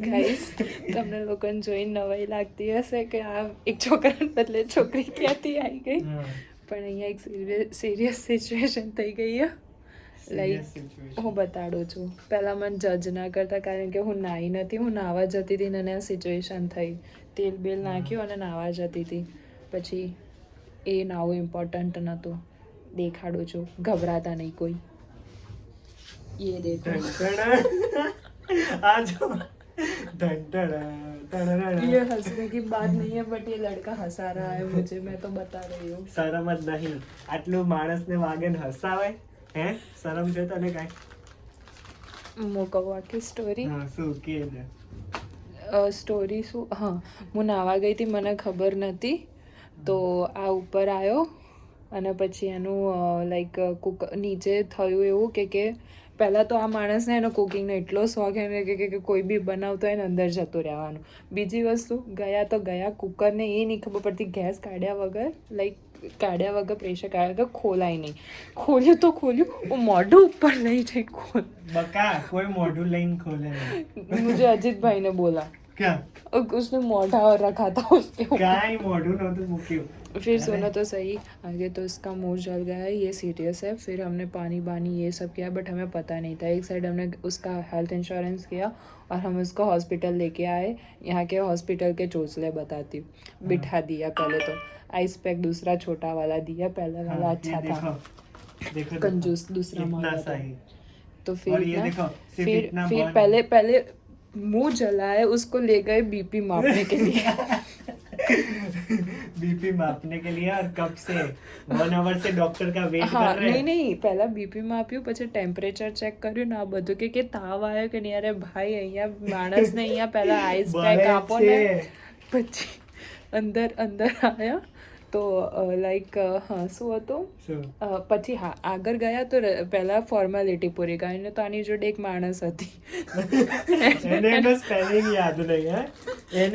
Guys તમને લોકોને જોઈને નવાઈ લાગતી હશે કે આ એક છોકરાને બદલે છોકરી ક્યાંથી આવી ગઈ, પણ અહીંયા એક સિરિયસ સિચ્યુએશન થઈ ગઈ છે. લાઈક હું બતાડું છું. પહેલાં મને જજ ના કરતા, કારણ કે હું નાહી નથી, હું નાહવા જતી હતી અને આ સિચ્યુએશન થઈ. તેલ બેલ નાખ્યું અને નાહવા જતી હતી. પછી એ નાવું ઇમ્પોર્ટન્ટ નહોતું. દેખાડું છું, ગભરાતા નહીં કોઈ. ये देखो आज ये हंसने की बात नहीं है, बट ये लड़का हंसा रहा है मुझे, मैं तो बता रही हूँ. શરમ જ નહીં. આટલું માણસને વાગે ને હસાવે, હે? શરમ છે તને કાંઈ? હું કહું આખી સ્ટોરી. હા, શું કે છે? સ્ટોરી શું? હા, હું નાવા ગઈ હતી, મને ખબર નથી. તો આ ઉપર આવ્યો અને પછી એનું લાઈક નીચે થયું એવું કે પહેલાં તો આ માણસને એનો કુકિંગનો એટલો શોખ એને કે કોઈ બી બનાવતો હોય ને અંદર જતું રહેવાનું. બીજી વસ્તુ, ગયા તો ગયા, કુકરને એ નહીં ખબર પડતી, ગેસ કાઢ્યા વગર પ્રેશર કાઢ્યા વગર ખોલાય નહીં. ખોલ્યું તો ખોલ્યું, હું મોઢું ઉપર લઈ જઈ ખોલ. બકા કોઈ મોઢું લઈને ખોલે નહીં. मुझे अजीत भाई ने बोला, क्या? उसने मोटा और रखा था उसके ऊपर. કાંઈ મોઢું નહોતું મૂક્યું. फिर सुनो तो सही, आगे तो इसका मुंह जल गया है, ये सीरियस है. फिर हमने पानी बानी ये सब किया, बट हमें पता नहीं था. एक साइड हमने उसका हेल्थ इंश्योरेंस किया और हम उसको हॉस्पिटल लेके आए. यहाँ के हॉस्पिटल के चोचले बताती हूँ. बिठा दिया पहले तो, आइस पैक दूसरा छोटा वाला दिया, पहले वाला अच्छा था, कंजूस दूसरा मांगा था. तो फिर पहले मुंह जला है, उसको ले गए बीपी मापने के लिए. बीपी मापने के लिए. और कब से 1 hour से डॉक्टर का वेट हाँ, कर रहे हैं. नहीं પહેલા બીપી માપ્યું, પછી ટેમ્પરેચર ચેક કર્યું ને આ બધું કે તાવ આવ્યો કે નહીં. અરે ભાઈ, અહીંયા માણસને અહીંયા પહેલા આઈસ પેક આપો ને, પછી અંદર આવ્યા તો લાઈક હા શું હતું પછી હા આગળ ગયા તો પહેલા ફોર્માલિટી પૂરી કરીને તો આની જોડે એક માણસ હતી. એને એનો સ્પેલિંગ યાદ નહીં.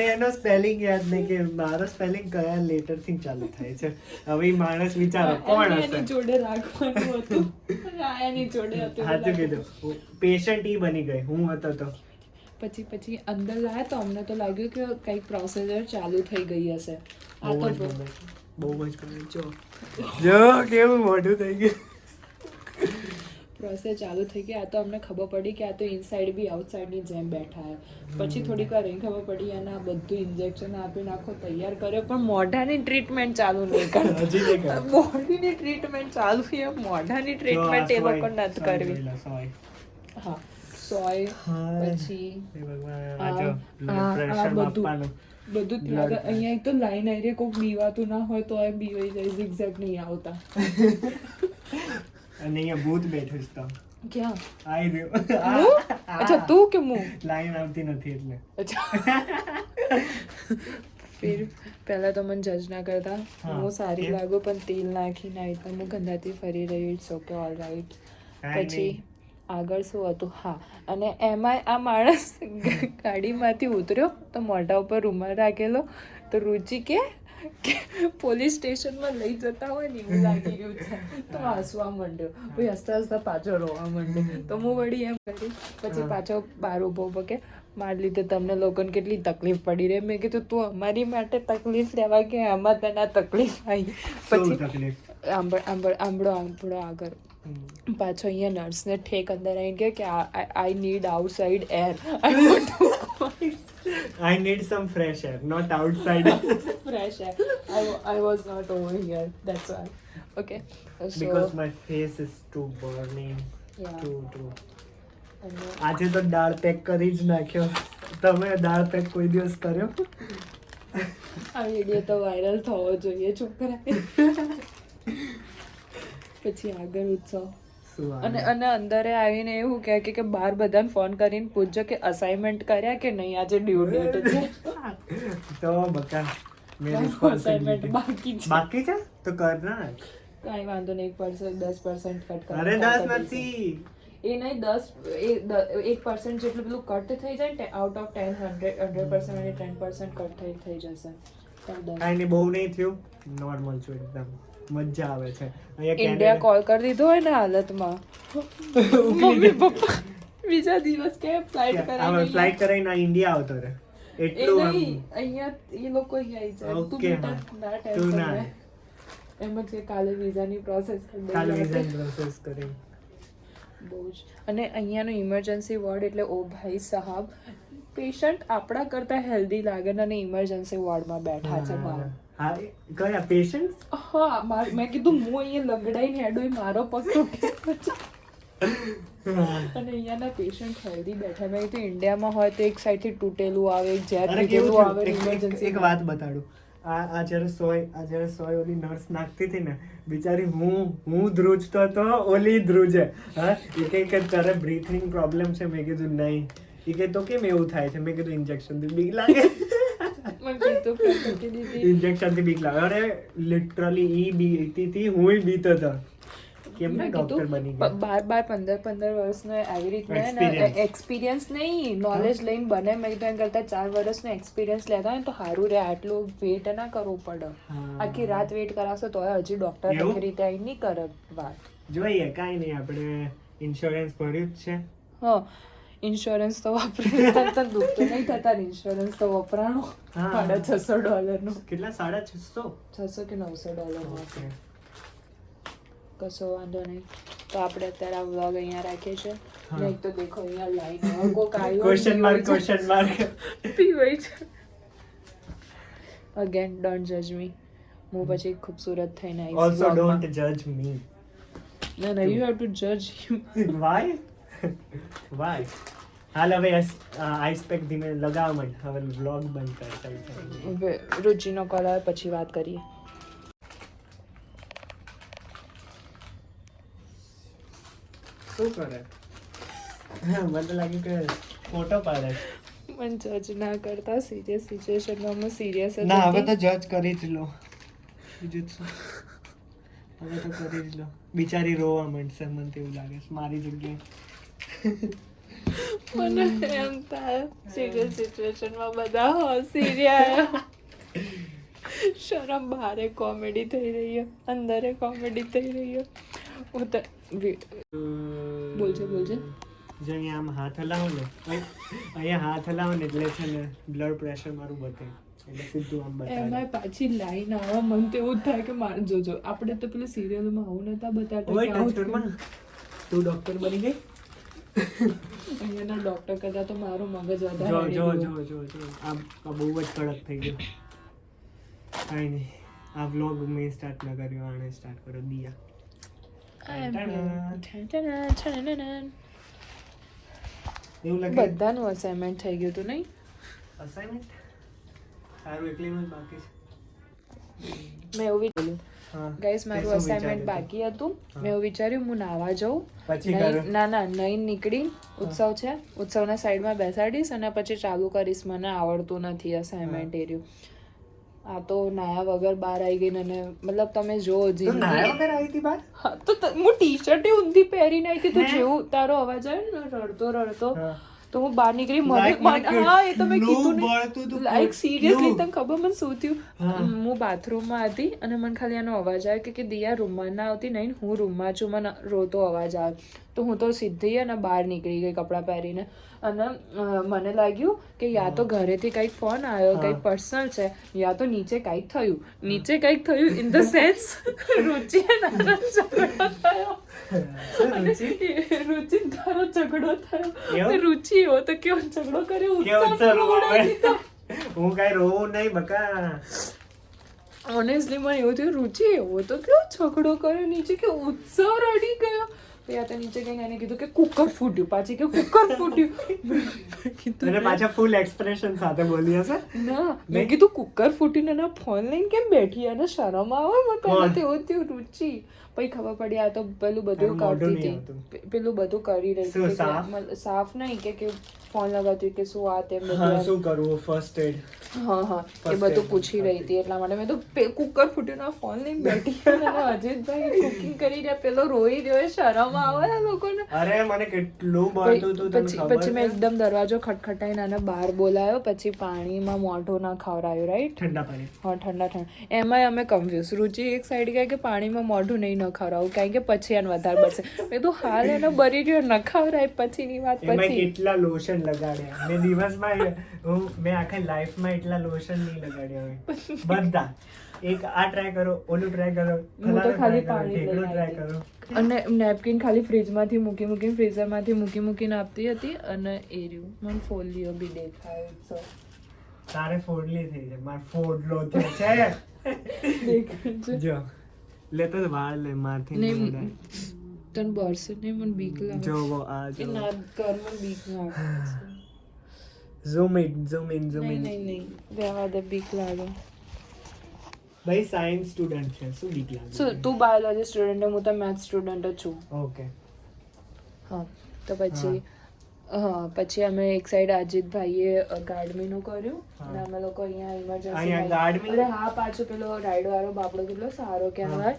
એનો સ્પેલિંગ યાદ નહીં કે મારો સ્પેલિંગ કયા લેટર થી ચાલુ થાય છે. હવે ઈ માણસ વિચારો કોણ હશે. એની જોડે રાખવાનું હતું, એની જોડે હતું. સાચું કીધું. પેશન્ટ ઈ બની ગઈ, હું હતો તો. પછી અંદર લાયા તો અમને તો લાગ્યું કે કંઈક પ્રોસિજર ચાલુ થઈ ગઈ હશે. આ તો બહુ જ ગમે. જો કેવું મોઢું થઈ ગયું. પ્રોસેસ ચાલુ થઈ ગઈ. આ તો અમને ખબર પડી કે આ તો ઇનસાઇડ બી આઉટસાઇડની જેમ બેઠા છે. પછી થોડીક વાર અહીં ખબર પડી અને આ બધું ઇન્જેક્શન આપીને આખો તૈયાર કર્યો, પણ મોઢાની ટ્રીટમેન્ટ ચાલુ નહીં કરતા. બોડીની ટ્રીટમેન્ટ ચાલુ છે, મોઢાની ટ્રીટમેન્ટ એ લોકો નથી કરવી. હા, સોય પછી બધું ત્યાં અહીંયા એક તો લાઈન આવી રહી, કોઈક બીવાતું ના હોય તો બીવાઈ જાય, ઝિગઝેગ નહીં આવતા. અને અહીંયા ભૂત બેઠું છે તો ક્યાં આઈ રહ્યો. અચ્છા તું કે હું લાઈન આવતી નથી એટલે. અચ્છા ફિર પહેલા તો મને જજ ના કરતા, હું સારી લાગુ, પણ તેલ નાખીને આવી તો હું ગંદાથી ફરી રહી. It's okay, all right. પછી આગળ શું હતું? હા, અને એમાં આ માણસ ગાડીમાંથી ઉતર્યો તો મોઢા ઉપર રૂમાલ રાખેલો, તો રુચિ કે પોલીસ સ્ટેશનમાં લઈ જતા હોય ને એવું લાગી ગયું છે. તો હસવા માંડ્યો, પછી હસતા હસતા પાછો રોવા માંડ્યો. તો હું વળી એમ કરી, પછી પાછો બહાર ઊભો કે મારા લીધે તમને લોકોને કેટલી તકલીફ પડી રહી. મેં કીધું તું અમારી માટે તકલીફ લેવા કે આમાં તને તકલીફ આવી. પછી આંબળો આગળ પાછો અહીંયા નર્સને ઠેક અંદર આવી ગયા કે I need outside air. I need some fresh air, not outside. Fresh air. I was not over here. That's why. Okay. So, because my face is too burning. Yeah. Too. આજે તો દાળ પેક કરી જ નાખ્યો. તમે દાળ pack કોઈ દિવસ કર્યો? આ વિડીયો તો વાયરલ થવો જોઈએ છોકરા. પછી આગળ ઉત્સવ અને અંદર આવીને એવું કહે કે બહાર બધાને ફોન કરીને પૂછજો કે અસાઇનમેન્ટ કર્યા કે નહીં, આજે ડ્યુ ડેટ છે. તો બકા અસાઇનમેન્ટ બાકી છે તો કર ના. કાંઈ વાંધો નહીં, 10% કટ કરો. અરે 10 નથી, એ નહીં 1% જેટલું પેલું કટ થઈ જાય ને, આઉટ ઓફ 10 100% અને 10% કટ થઈ જશે. કાંઈ નહીં, બહુ નહીં થયું, નોર્મલ છું એકદમ. મજા આવે છે. ઇન્ડિયા કોલ કરી દીધો હોય ને હાલતમાં, મમ્મી પપ્પા બીજા દિવસ કે ફ્લાઇટ હવે કરાવી ફ્લાઇટ કરાવીને આ ઇન્ડિયા આવતો રહે એ એટલું આમ નહીં અહીંયા એ લોકો અહીંયા આવી જાય તું Okay, બેટા હા. ના તું ટેન્શન ના લે એમ જ કે કાલે વિઝાની પ્રોસેસ કરી દઈએ કાલે આપણે. વિઝા પ્રોસેસ કરી બહુ જ અને અહીંયાનો ઇમરજન્સી વોર્ડ એટલે ઓ ભાઈ સાહેબ પેશન્ટ આપણા કરતા હેલ્ધી લાગે ને અને ઇમરજન્સી વોર્ડમાં બેઠા છે બહાર હા કયા પેશન્ટ હા મેં કીધું હું અહીંયા લંગડાઈને હેડું મારો પગ તૂટી ગયો છે. અને અહીંયાના પેશન્ટ હેલ્ધી બેઠા મેં કીધું ઇન્ડિયામાં હોય તો એક સાઈડથી તૂટેલું આવે એક જેટ અરે તૂટેલું કેવું આવે થયું? ઇમરજન્સી એક વાત બતાડું આ જ્યારે સોય ઓલી નર્સ નાખતી હતી ને બિચારી હું ધ્રુજતો હતો ઓલી ધ્રુજે હા એ કહે કે તારે બ્રીથિંગ પ્રોબ્લેમ છે મેં કીધું નહીં એ કહે તો કેમ એવું થાય છે મેં કીધું ઇન્જેક્શન થી બીક લાગે મેં કીધું કે તૂટી દીધી ઇન્જેક્શન થી બીક લાગે અરે લિટરલી ઈ બીતી હતી હું બીતો હતો કેમ ને મેં ડોક્ટર કીધું, બની ગયા 12-15 વર્ષનો આવી રીતના Experience. એક્સપિરિયન્સ નહીં નોલેજ લઈને બને મેં કીધું એમ કરતા 4 વર્ષનો એક્સપિરિયન્સ લેતા હોય ને તો સારું રહે આટલું વેટ ના કરવું પડે હા. આખી રાત વેટ કરાવશો તો હજી ડોક્ટર એવું? આખી રીતે અહીં નહીં કરે વાત જોઈએ કાંઈ નહીં આપણે ઇન્સ્યોરન્સ ભર્યું જ છે હા ઇન્સ્યોરન્સ તો વાપરી તને દુઃખ તો નહીં થતા ને ઇન્સ્યોરન્સ તો વપરાણો હા. $650 કેટલા 650 $600 કે $900 ઓકે કશો વાંધો નહીં તો આપણે અત્યારે આ વ્લોગ અહીંયા રાખીએ છીએ હા. નહીં તો દેખો અહીંયા લાઈન કોક આવ્યો ક્વેશ્ચન માર્ક પીવાય છે અગેન ડોન્ટ જજ મી હું પછી ખૂબસૂરત થઈને આવીશ ઓલ્સો vlogમાં. ડોન્ટ જજ મી ના ના યુ હેવ ટુ જજ હિમ વાય વાય હાલ હવે આઈસ પેક ધીમે લગાવવા માંડ હવે વ્લોગ બંધ કરતા હવે રુચિનો કોલ આવે પછી વાત કરીએ શું કરે મને તો લાગ્યું કે ફોટો પાડે મને જજ ના કરતા સિરિયસ સિચ્યુએશનમાં હું સિરિયસ જ ના હવે હતી. તો જજ કરી જ લો બીજું શું હવે તો કરી જ લો બિચારી રોવા માંડશે મને તો એવું લાગે છે મારી જગ્યાએ મને એમ થાય સિરિયસ સિચ્યુએશનમાં બધા હસી રહ્યા શરમ બહારે કોમેડી થઈ રહી છે અંદરે કોમેડી થઈ રહી છે હું તો બોલજે જો અહીંયા આમ હાથ હલાવો ને અહીંયા હાથ હલાવો ને એટલે છે ને બ્લડ પ્રેશર મારું વધે એટલે સીધું આમ એમાં બતાવે પાછી લાઈન આવે મને તો એવું જ થાય કે મારે જોજો આપણે તો પેલી સિરિયલમાં આવું નતા બતાવતા ઓય કે આવું ડોક્ટરમાં તું ડોક્ટર બની ગઈ અહીંયાના ડોક્ટર કરતા તો મારું મગજ જો વધારે જો હળી જો ગયું. જો જો આ બહુ જ કડક થઈ ગયો કાંઈ નહીં આ વ્લોગ મેં સ્ટાર્ટ ન કર્યો આણે સ્ટાર્ટ કર્યો દિયા એવું લાગે બધાનું અસાઇનમેન્ટ થઈ ગયું હતું નહીં અસાઇનમેન્ટ સારું એકલીનું જ બાકી છે મેં એવું વિચાર્યું હા ગાઈસ મારું તે શું અસાઇનમેન્ટ વિચાર્યું બાકી હતું હા. મેં એવું વિચાર્યું હું નાવા જાઉં પછી નહીં- કરું ના નહીં નીકળી ઉત્સવ છે ઉત્સવના સાઈડમાં બેસાડીશ અને પછી ચાલુ કરીશ મને આવડતું નથી અસાઇનમેન્ટ એર્યું આ તો નાયા વગર બહાર આવી ગઈ ને અને મતલબ તમે જો તું નાયા વગર આવી હતી બાર હા તો હું ટી શર્ટ ઊંધી પહેરીને આવી હતી તો હે? જેવું તારો અવાજ આવ્યો ને રડતો હા. તો હું બહાર નીકળી Like મને હા એ તો મેં કેટલું કીધું બળતું હતું, લાઈક સિરિયસલી કેટલું. તને ખબર મને શું થયું હા. હું બાથરૂમમાં હતી અને મને ખાલી આનો અવાજ આવ્યો કે દિયા રૂમમાં ના આવતી નહીં હું રૂમમાં છું મને રોતો અવાજ આવે તો હું તો સીધી અને બહાર નીકળી ગઈ કપડાં પહેરીને અને મને લાગ્યું કે યા તો ઘરેથી કંઈક ફોન આવ્યો હા. કંઈક પર્સનલ છે યા તો નીચે કંઈક થયું નીચે કંઈક થયું ઇન ધ સેન્સ રુચિ અને આનો ઝઘડો થયો રુચિ તારો ઝઘડો થયો એવું? રુચિ એવો તો કેવો ઝઘડો કર્યો કેવો ઉત્સાહ સર ઉડાવી દીધો. હું કાંઈ રોવું નહીં બકા ઓનેસ્ટલી મને એવું થયું રુચિ એવો તો કેવો ઝઘડો કર્યો નીચે કે ઉત્સવ રડી ગયો યા તો નીચે ગઈને એને કીધું કે કુકર ફૂટ્યું પાછી કે કુકર ફૂટ્યું મેં કીધું અને પાછા ફૂલ એક્સપ્રેશન સાથે બોલી હશે ના મેં કીધું કુકર ફૂટીને એના ફોન લઈને કેમ બેઠી અને શરમ આવે મને પહેલા કોણ? તો એવું થયું રુચિ પછી ખબર પડી આ તો પેલું બધું તારું મોઢું કરતી નહીં હતી આવતું. પેલું બધું કરી રહી શું, હતી સાફ? સાફ નહીં કે ફોન લગાવતી કે શું આ તેમ હા બધું શું કરવું ફર્સ્ટ એડ હા એ First બધું aid પૂછી રહી હતી એટલા માટે મેં તો કુકર ફૂટ્યું ફોન લઈને બેઠી અને અજીતભાઈ કુકિંગ કરી રહ્યા પેલો રોઈ રહ્યો શરમ આવે આ લોકોને અરે મને કેટલું બળતું હતું તને પછી ખબર પછી મેં છે? એકદમ દરવાજો ખટખટાઈને આને બહાર બોલાયો પછી પાણીમાં મોઢું ના ખવડાવ્યું રાઈટ ઠંડા પાણી હા ઠંડા એમાંય અમે કન્ફ્યુઝ રુચિ એક સાઈડ ગયા કે પાણીમાં મોઢું નહીં ન ખવડાવું કારણ કે પછી એને વધારે બળશે. મેં કીધું હાલ એનો બરી રહ્યો ન ખવડાય પછીની વાત એમાં પછી. કેટલા લોશન લગાડ્યા મેં દિવસમાં મેં આખા લાઈફમાં એટલા લોશન નહીં લગાડ્યા હોય બધા. એક આ ટ્રાય કરો, ઓલું ટ્રાય કરો, હું તો ખાલી પાણી ઢેકણું લઈને ટ્રાય આવતી. કરો. અને નેપકિન ખાલી ફ્રીજમાંથી મૂકીને ફ્રીઝરમાંથી મૂકીને આપતી હતી અને એ રહ્યું મને ફોલ્લીઓ બી દેખાય so તારે ફોડલી થઈ છે, માર ફોડલો થયો છે. દેખાય જો લેતો તો વાળ લે મારથી નહીં નહીં ઉડાય. તને બરસે નહીં મને બીક લાગે જોવો આ એ જો ના કર મને બીક લાગે ઝૂમ ઇન નહીં રહેવા દે બીક લાગે. ભાઈ સાયન્સ સ્ટુડન્ટ છે, શું બીક લાગે? શું તું બાયોલોજી સ્ટુડન્ટ હું તો મેથ્સ સ્ટુડન્ટ જ છું. ઓકે હા તો પછી પછી અમે એક સાઈડ અજીતભાઈએ ગાર્ડમીનું કર્યું અને અમે લોકો અહીંયા અહીંયા ઇમરજન્સી ગાર્ડમી? અરે હા પાછો પેલો રાઈડ વાળો બાપડો કેટલો સારો કહેવાય.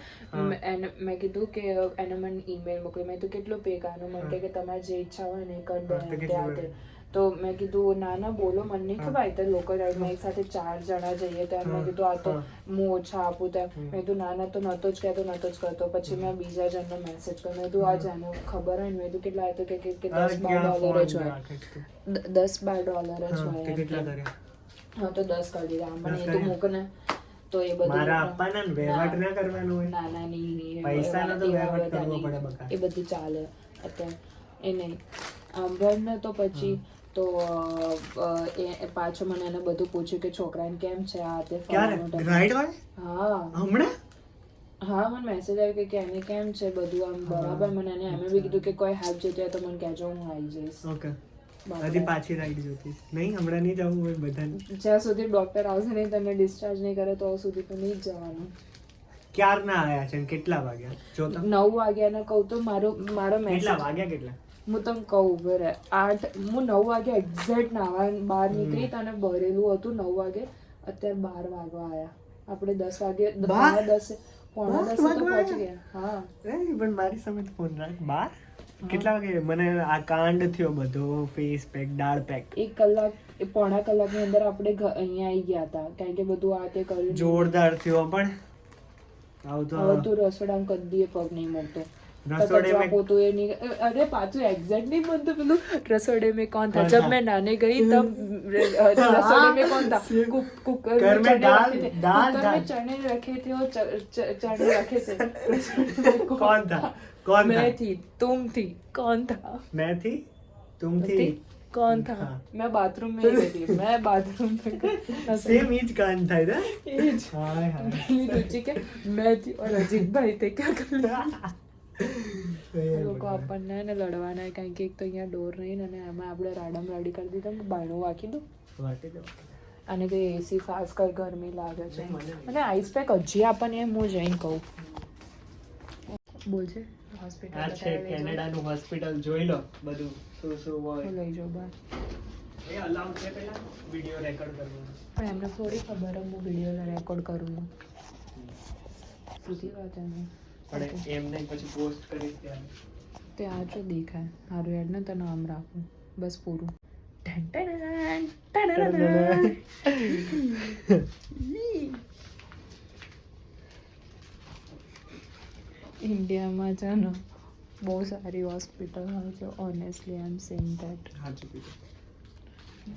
એને મેં કીધું કે એને મને ઈમેલ મોકલી. મેં કીધું કેટલો પે કરવાનો? મને કહે કે તમારે જે ઈચ્છા હોય ને એ કરી દે એમ તે આ તે. તો મેં કીધું ના બોલો મને નહીં ખબર તો લોકલ રાઈડમાં એક સાથે 4 જણા જઈએ તો મેં કીધું આ તો હું ઓછા આપું તો મેં કીધું ના તો નહોતો જ કરતો. પછી મેં બીજા જણને મેસેજ કર્યો. મેં કીધું આ જેને ખબર હોય ને મેં કીધું કેટલા તો કે $10-12 જ હોય, $10-12 જ હોય એમ કે. હા તો 10 કરી દીધા. મને એ તો મૂક ને તો એ બધું મારા આપવાના ને વહેવાટ ના કરવાનું હોય. ના નહીં પૈસાનો તો વહેવાટ કરવો પડે બકા. એ બધું ચાલે અત્યારે એ નહીં આંભળ ને. તો પછી તો એ પાછો મને એને બધું પૂછ્યું કે છોકરાને કેમ છે આ તે ક્યારે રાઈડ હોય? હા હમણાં હા મને મેસેજ આવ્યો કે એને કેમ છે બધું આમ બરાબર. મને એને એમ બી કીધું કે કોઈ હેલ્પ જોઈતી હોય તો મને કહેજો હું આવી જઈશ. ઓકે હજી પાછી રાઈડ જોતી નહીં? હમણાં નહીં જવું હોય બધાને? જ્યાં સુધી ડોક્ટર આવશે નહીં તમને ડિસ્ચાર્જ નહીં કરે તો સુધી તો નહીં જ જવાનું. ક્યારના આયા છે ને કેટલા વાગ્યા? જો તો 9 વાગ્યાના કહું તો મારો કેટલા મેસેજ વાગ્યા કેટલા? હું તમને કહું ઉભો રહે 8 હું 9 વાગે એક્ઝેક્ટ નાવા બહાર નીકળી તને ભરેલું હતું 9 વાગે. અત્યારે 12 વાગવા આવ્યા. આપણે 10 વાગે 10 પોણા 10 તો પહોંચી ગયા. હા પણ મારી સામે ફોન રાખ. 12 કેટલા વાગે? મને આ કાંડ થયો બધો ફેસ પેક દાળ પેક 1 કલાક પોણા કલાકની અંદર આપણે અહીંયા આવી ગયા હતા કારણ કે બધું આ તે કર્યું. જોરદાર થયો. પણ હવે તું રસોડામાં કદીએ પગ નહીં મૂકતો. રસોડે में पोतू ये नहीं अरे पाचू एग्जैक्ट नहीं बोलते पेलू रसोड़े में कौन था जब मैं नहाने गई तब रसोड़े में कौन था कुकर घर में दाल में चने रखे थे और चने रखे थे. कौन था? कौन था? मैं थी, तुम थी, कौन था? मैं थी, तुम थी, कौन था? मैं बाथरूम में ही थी. मैं बाथरूम में सेम ही कांड था इधर. हाय हाय रुचि के मैं थी और अजीत भाई थे. क्या कर लिया લોકો આપણને ને લડવાના કારણ કે એક તો અહીંયા ડોર નહીં ને એમાં આપણે રાડમ રાડી કરી દીધા ને બાયણું વાંકી દો અને કે એસી ફાસ કર ગરમી લાગે છે. અને આઈસ પેક હજી આપણને એમ હું જઈને કહું બોલશે હોસ્પિટલ આ છે કેનેડાનું હોસ્પિટલ. જોઈ લો બધું શું શું હોય. લઈ જાઓ બહાર. એ અલાઉડ છે પેલા વિડિયો રેકોર્ડ કરવાનો. પણ એમને થોડી ખબર હું વિડીયો રેકોર્ડ કરું છું. સીધી વાત એમને પણ એમ નહીં પછી પોસ્ટ કરીશ ત્યારે તે આ જો દેખાય સારું યાર ને તને નામ રાખું બસ પૂરું. ઇન્ડિયામાં છે ને બહુ સારી હોસ્પિટલ હોય છે honestly I am saying that.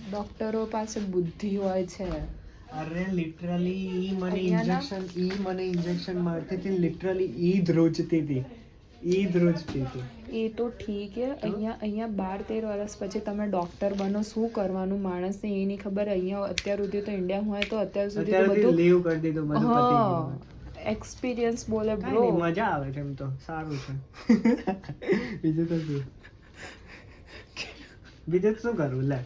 ડોક્ટરો પાસે બુદ્ધિ હોય છે. અરે લિટરલી ઈ મને ઇન્જેક્શન મારતી હતી. લિટરલી ઈ ધ્રુજતી હતી. એ તો ઠીક છે. અહીંયા 12-13 વર્ષ પછી તમે ડોક્ટર બનો શું કરવાનું માણસને એ નહીં ખબર. અહીંયા અત્યાર સુધી તો ઇન્ડિયામાં હોય તો અત્યાર સુધી તો બધું લીવ કરી દીધું બધું પતી ગયું. એક્સપિરિયન્સ બોલે કાંઈ બ્રો. નહીં, મજા આવે છે એમ તો સારું છે. બીજું તો શું કરું લે.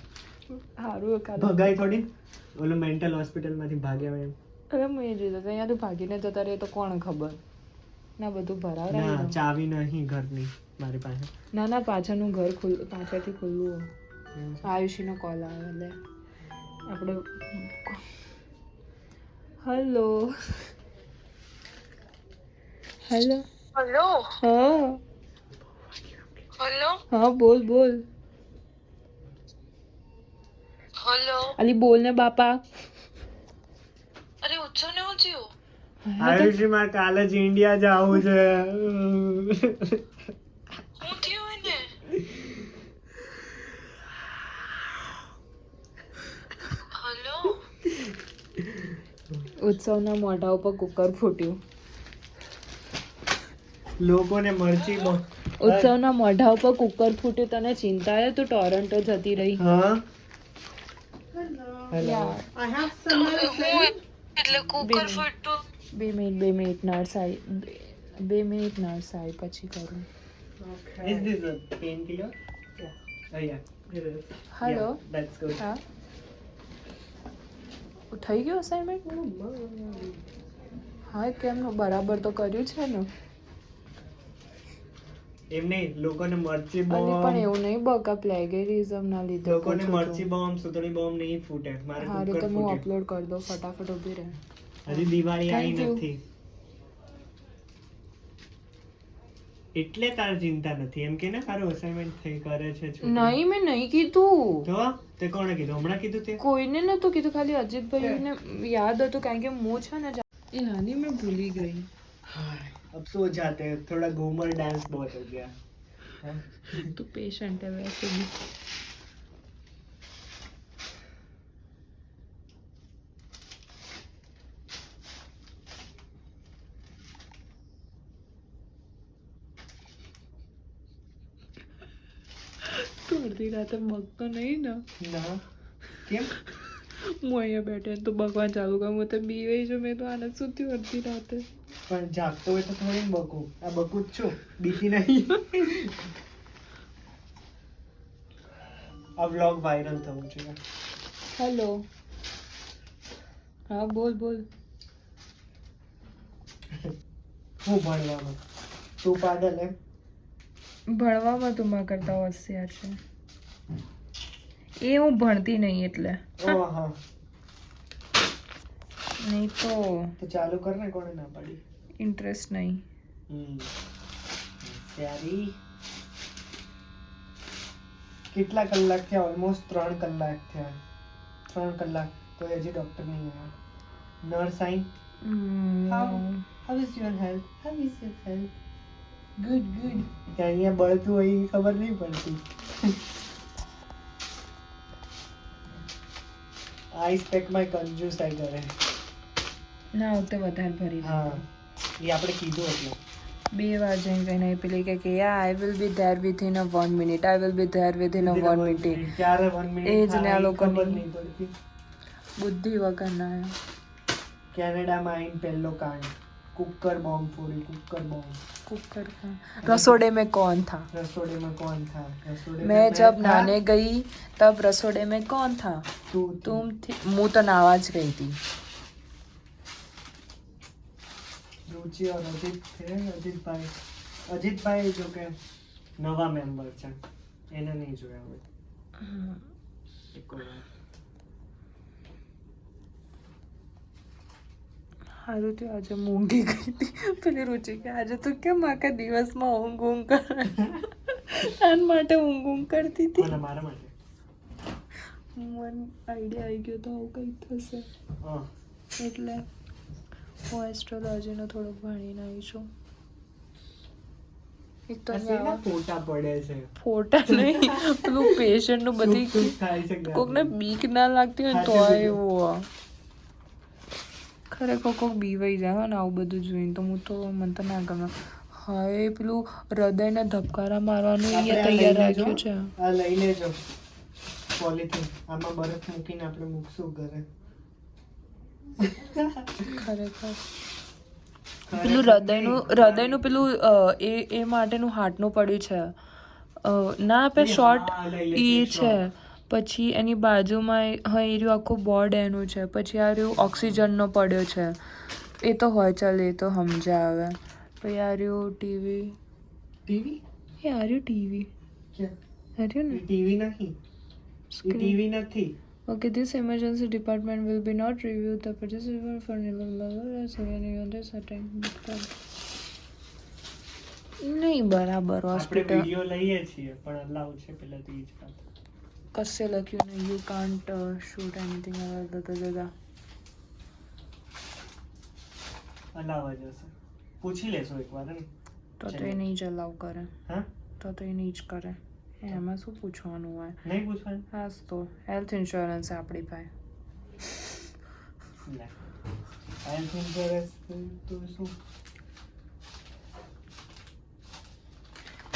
સારું ભગાઈ થોડી ઓલો મેન્ટલ હોસ્પિટલ માંથી ભાગ્યા હોય એમ. અરે હું એ જોઈ અહીંયાથી ભાગીને જતા રહે તો કોણ ખબર ના બધું ભરાવ ના ચાવી નહીં ઘરની મારી પાસે. ના પાછળનું ઘર પાછળથી ખુલ્લું. આયુષીનો કોલ આવે લે આપણે. હેલો હેલો હેલો હા હેલો હા બોલ હેલો અલી બોલ ને બાપા. અરે ઉઠો ને હું થયું? આયુષીમાં કાલે જ ઇન્ડિયા જવું છે. ઉત્સવના મોઢા ઉપર કુકર ફૂટ્યું. લોકોને મરચી બહુ ઉત્સવના મોઢા ઉપર કુકર ફૂટ્યું. તને ચિંતા છે? તું ટોરન્ટો જતી રહી. હા બે મિનિટ નર્સ આવી પછી કરું. Is this a painkiller? Yeah. Oh yeah. It is. Hello. Yeah, that's good. હા થઈ ગયું અસાઇનમેન્ટ? હા કેમનું? બરાબર તો કર્યું છે ને? એમ નહીં, લોકોને મરચી અલી પણ બોમ્બ, એવું નહીં બકા, પ્લેગેરિઝમ ના લીધે લોકોને પૂછું મરચી છું. બોમ્બ, સુતળી બોમ્બ નહીં ફૂટે. મારે હારું કુકર તો હું ફૂટે. અપલોડ કરી દઉં. ફટાફટ ઊભી રહે. હજી દિવાળી આવી Thank you. નથી એટલે તારે ચિંતા નથી. એમ કે ને તારું અસાઇનમેન્ટ થઈ કરે છે છોકરી. નહીં મેં નહીં કીધું. તો તે કોણે કીધું? હમણાં કીધું તે? કોઈને નતું કીધું, ખાલી અજીતભાઈને યાદ હતું કારણ કે હું છે ને એ નાની મેં ભૂલી ગઈ. अब सो जाते हैं, थोड़ा घूमर डांस बहुत हो गया. તું પેશન્ટ है वैसे भी. તું અડધી રાતે બગતો નહીં ને? ના કેમ? હું અહીંયા બેઠે તો ભગવાન ચાલુ કરું. હું તો બીવાઈ છું. મેં તો આને શું થયું અડધી રાતે? પણ જાગતો હોય તો થોડી બકું. આ બકું જ છું, બીતી નહીં. આ વ્લોગ વાયરલ થવું જોઈએ. હેલો. હા બોલ બોલ. હું ભણવામાં, તું પાગલ એમ? ભણવામાં તું મારા કરતા હોશિયાર છે. એ હું ભણતી નહીં એટલે. ઓ હા, નહીં તો તો ચાલુ કર ને. કોણે ના પાડી? ઇન્ટરેસ્ટ નહીં. ત્યારે કેટલા કલાક થયા? ઓલમોસ્ટ 3 કલાક થયા. 3 કલાક તો હજી ડોક્ટર નહીં આવ્યા. Nurse I. How is your health? How is your health? Good, good. કે અહીંયા બળતું હોય એ ખબર નહીં પડતી. આઈસ પેક માં કંજૂસ આઈ કરે. ના હોતે વધારે ભરી. હા, એ આપણે કીધું એટલે 2 વાર જઈને કહીને પેલી કે I will be there within a 1 minute. I will be there within a 1 minute. ક્યારે 1 મિનિટ? એ જ ને આ લોકોની ખબર નહીં પડતી. બુદ્ધિ વગરના. કેનેડામાં આઈને પહેલો કાંડ, કુકર બોમ્બ ફોડી. Cooker bomb. कुकर का रसोड़े में कौन था? रसोड़े में कौन था? रसोड़े मैं जब नहाने गई तब रसोड़े में कौन था? तुम थी. मुँह तो नहावा ज गई थी. रुचि और अजीत थे. अजीतભાઈ જો કે નવા મેમ્બર છે, એને નહીં જોયા હોય. સારું થયું આજે મૂંગી ગઈ હતી. પેલી રુચિ કે આજે તો કેમ આખા દિવસમાં ઊંઘ ઊંઘ કરે. આન માટે ઊંઘ ઊંઘ કરતી હતી. મને મારા માટે મને આઈડિયા આવી ગયો તો આવું કંઈક થશે એટલે હું એસ્ટ્રોલોજીનો થોડોક ભણીને આવી છું. એક તો અહીંયા ફોટા પડે છે. ફોટા નહીં, પેલું પેશન્ટનું બધી કોકને બીક ના લાગતી હોય તો એવું ખરેખર કોક બીવાઈ જાય ને આવું બધું જોઈને. તો હું તો મને તો ના ગમે. હા પેલું હૃદયના ધબકારા મારવાનું એ તૈયાર રાખ્યું છે. આ લઈ લેજો પોલિથીન. આમાં બરફ મૂકીને આપણે મૂકશું ઘરે. ખરેખર પેલું હૃદયનું પેલું એ માટેનું હાર્ટનું પડ્યું છે. ના આપે શોર્ટ એ છે. પછી એની બાજુમાં હા એ રહ્યું આખું બોર્ડ એનું છે. પછી આ રહ્યું ઓક્સિજનનો પડ્યો છે. એ તો હોય ચાલ, એ તો સમજા આવે. પછી આ રહ્યું ટીવી. એ આ રહ્યું ટીવી. રહ્યું ને ટીવી નહીં, ટીવી નથી. Okay, this emergency department will be not review the participant for નહીં બરાબર. હોસ્પિટલ વિડિયો લઈએ છીએ પણ અલાઉ છે પહેલાથી જ વાત. કશે લખ્યું નહીં યુ કાન્ટ શૂટ એનીથિંગ. હલાવા જશે. પૂછી લેશો એકવાર ને. તો એ નહીં જ અલાવ કરે. હા તો એ નહીં જ કરે. એમાં શું પૂછવાનું હોય? નહીં પૂછવાનું. હા તો હેલ્થ ઇન્સ્યોરન્સ આપણી પાસે. હેલ્થ ઇન્સ્યોરન્સ તો શું?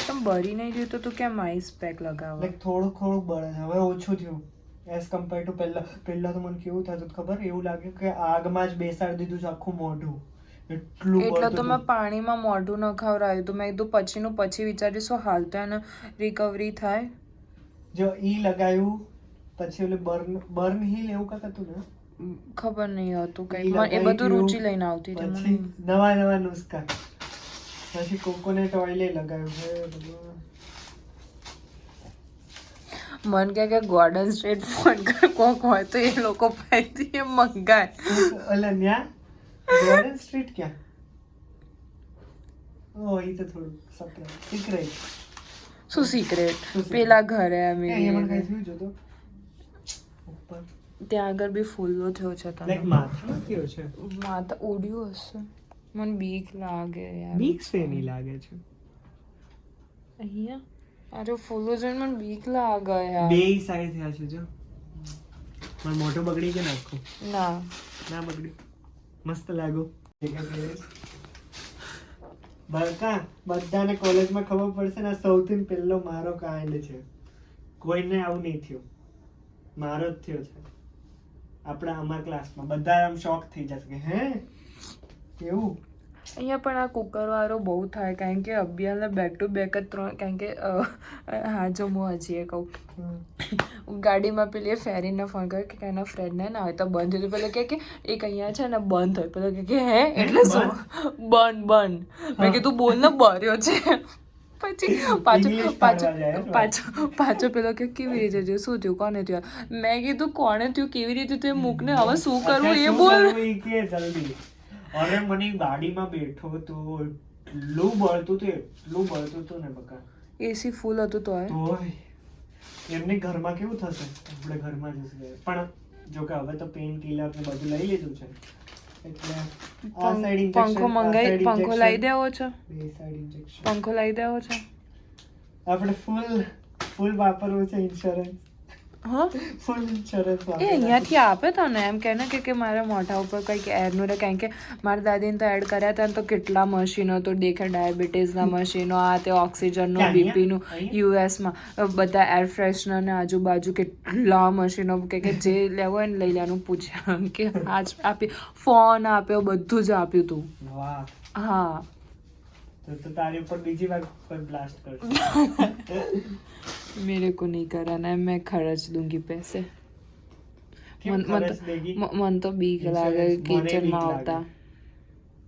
તમે બરી નહીં રહ્યું તો તું કેમ આઈસ પેક લગાવો? લાઈક થોડું બળે છે, હવે ઓછું થયું એઝ કમ્પેર ટુ પહેલા તો મને કેવું થતું ખબર, એવું લાગ્યું કે આગમાં જ બેસાડી દીધું છે આખું મોઢું, એટલું એટલે બળતું તો હતું. મેં પાણીમાં મોઢું ન ખવડાવ્યું તું. મેં કીધું પછીનું પછી વિચારીશું હાલ તો એને રિકવરી થાય. જો ઈ લગાવ્યું પછી ઓલું બર્ન હીલ એવું કાંઈક હતું ને, ખબર નહીં હતું કઈ. ઈ એ બધું લગાવી રુચિ ગયું. લઈને આવતી હતી પછી મને. નવા નુસ્ખા, પછી કોકોનટ ઓઇલ લગાવ્યું છે. મન કે ગોર્ડન સ્ટ્રીટ ફોન કર કોક હોય તો એ લોકો પાસેથી એ મંગાય. ઓલા ન્યા ગોર્ડન સ્ટ્રીટ ક્યાં? ઓ ઈ તો થોડું સિક્રેટ. શું સિક્રેટ? પેલા ઘરે અમે એમાં કઈ થયું જો તો ઉપર ત્યાં આગળ બી ફૂલો થયો છે. લાઈક તમે માથામાં થયો છે. માતા ઉડ્યું હશે. મને બીક લાગે યાર. બીક શેની લાગે છે? અહીંયા અરે ફૂલો જોઈને મને બીક લાગે યાર. બે સાઈડ થયા છે જો. મારું મોઢું બગડી કે નાખું? ના ના બગડી, મસ્ત લાગો. બધાને કોલેજમાં ખબર પડશે ને સૌથી પહેલો મારો કાંડ છે. કોઈને આવું નહીં થયું, મારો જ થયો છે. આપણા અમારા ક્લાસમાં બધા આમ શોક થઈ જશે કે હે કેવું. અહીંયા પણ આ કુકર વાળો બહુ થાય કારણ કે અભિયાને બેક ટુ બેક જ 3 કારણ કે હા જો હું હજી એ કહું, ગાડીમાં પેલી ફેરીને ફોન કર્યો કે એના ફ્રેન્ડને ના હોય તો બંધ થયું. પેલો કે એક અહીંયા છે ને બંધ હોય. પેલો કે હે એટલે શું બંધ? મેં કીધું બોલ ને બર્યો છે. પછી પાછો પેલો કે કેવી રીતે થયું, શું થયું, કોને થયું? મેં કીધું કોને થયું, કેવી રીતે થયું, મૂકને હવે શું કરવું એ બોલ. જલ્દી. અરે મને ગાડીમાં બેઠો તો એટલું બળતું હતું ને બકા. એસી ફૂલ હતું તોય એમને ઘરમાં કેવું થશે, આપણે ઘરમાં જશે. પણ જો કે હવે તો પેઇન કિલર ને બધું લઈ લીધું છે એટલે આ સાઈડ ઇન્જેક્શન, પંખો મંગાઈ, પંખો લાવી દેવો છે, બે સાઈડ ઇન્જેક્શન. પંખો લાવી દેવો છે. આપણે ફૂલ વાપરવું છે ઇન્સ્યોરન્સ. હા ફૂલ ઇન્સ્યોરન્સ એ અહીંયાથી આપે તને એમ કે ને કે મારા મોઢા ઉપર કંઈક એરનું રહે. કારણ કે મારા દાદીને તો એડ કર્યા હતા ને તો કેટલા મશીનો તો દેખે, ડાયાબિટીસના મશીનો, આ તે ઓક્સિજનનું, બીપીનું. યુએસમાં બધા એર ફ્રેશનર ને આજુબાજુ કેટલા મશીનો કે જે લેવો હોય ને લઈ લેવાનું. પૂછ્યા કે આજ આપી, ફોન આપ્યો, બધું જ આપ્યું તું. વાહ. હા તો તારી ઉપર બીજી વાર કોઈ બ્લાસ્ટ કરશે. मेरे को नहीं कराना है, मैं खर्च दूंगी पैसे. मन तो बीक लागे किचन में આવતા.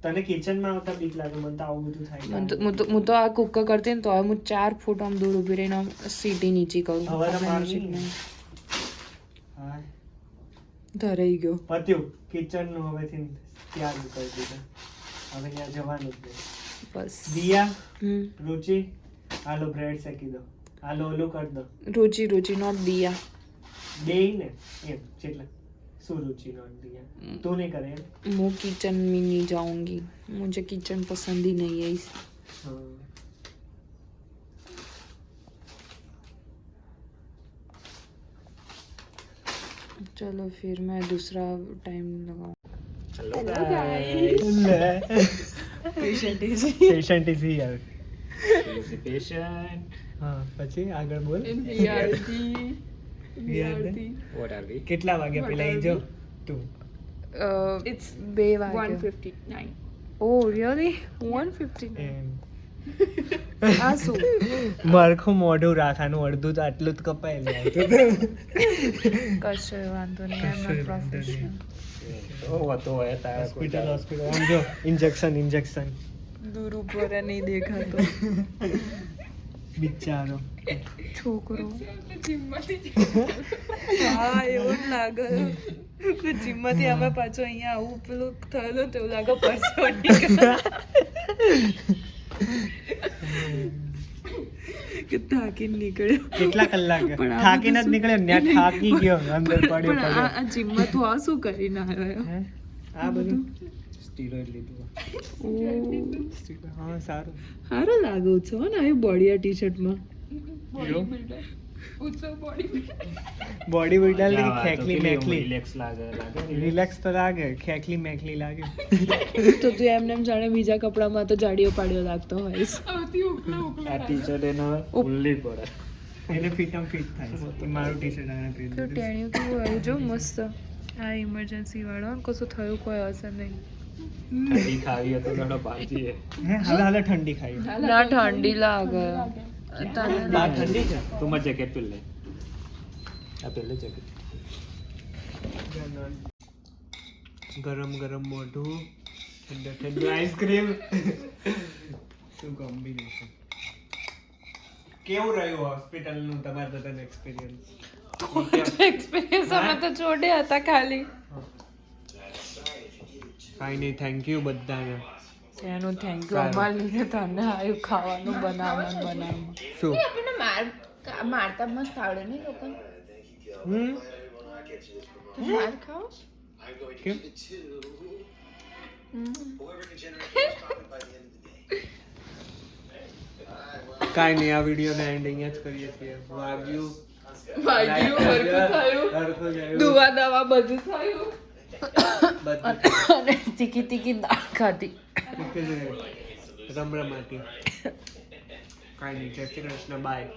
તને કિચન માં આવતા બીક લાગે, મને તો આવું બધું થાય. હું તો આ કુકર કરતી ને તો હું 4 ફૂટ આમ દૂર ઊભી રહીને સીટી નીચી કરું. ધરાઈ ગયો. પત્યું કિચન નું હવેથી ત્યાગ કરી દીધું. હવે ત્યાં જવાનું જ નહીં. બસ દિયા, રુચિ, હાલો બ્રેડ શેકી દો, હાલો ઓલું કરી દો. રુચિ નોટ દિયા. બે ને એમ જેટલા. શું રુચિ નોટ દિયા? તું નહીં કરે એમ? मैं किचन में नहीं जाऊंगी, मुझे किचन पसंद ही नहीं है. चलो फिर मैं दूसरा टाइम लगाऊं. Hello guys. Patient is here. Patient. હા પછી આગળ બોલ. What are we? કેટલા વાગ્યા પેલા ઈ જો તું? It's 2 વાગે. 159. Oh really? 159. એમ આ શું? મારખું મોઢું રાખવાનું, અડધું તો આટલું જ કપાયેલું આવતું. કશો વાંધો નહીં, I'm not professional. તો હોય તારા હોસ્પિટલ આમ જો ઇન્જેક્શન દૂર ઉપર નહીં દેખાતો બિચારો છોકરો. હા એવું જ લાગે. જીમમાંથી અમે પાછો અહીંયા આવું પેલું થયેલું તો એવું લાગે પરસો કે થાકીને નીકળ્યો. કેટલા કલાક પણ આ થાકીને જ બધું નીકળ્યો ને થાકી ગયો અંદર પડ્યો પણ આ જીમમાં તું આ શું કરીને આવ્યો? આ બધું સ્ટીરોઇડ લીધું હા સારું સારો લાગે છે હો ને આવી બોડી આ ટી-શર્ટમાં બોડી બિલ્ડર ની ખેકલી મેકલી રિલેક્સ લાગે રિલેક્સ તો લાગે ખેકલી મેકલી લાગે તો તું એમને એમ જાણે બીજા કપડામાં તો જાડીઓ પાડીઓ લાગતો હોઈશ આ ટી-શર્ટ એનો ફૂલ્લી પડે એને ફિટ થાય કે મારું ટી-શર્ટ આને પહેરી તો ટેણિયું કેવું આવ્યું જો મસ્ત આ ઇમરજન્સી વાળો કશું થયું કોઈ અસર નહીં ઠંડી ખાવી હતો ઘણો પાછી હે હાલે ઠંડી ખાઈ ના ઠંડી લાગે તને બા ઠંડી છે તું મારે જેકેટ પહેર લે આ પહેર લે જેકેટ ગરમ ગરમ મોઢું ઠંડો ઠંડો આઈસ્ક્રીમ શું કોમ્બિનેશન કેવું રહ્યું હોસ્પિટલ નું તમારું બધાનું એક્સપિરિયન્સ એક્સપિરિયન્સ અમે તો જોડે હતા ખાલી કાંઈ નહીં થેન્ક યુ બધાને એનું થેન્ક યુ અમાર લીધે તને આવ્યું ખાવાનું બનાવવાનું શું આપણને મારતા મસ્ત આવડે ને લોકો માર ખાઓ કેમ કાંઈ નહીં આ વિડીયોને એન્ડ અહીંયા જ કરીએ છીએ વાગ્યું દુવા દવા બધું થયું બધું અને તીખી તીખી દાળ ખાધી રમરમાટી કાંઈ નહીં જય શ્રી કૃષ્ણ બાય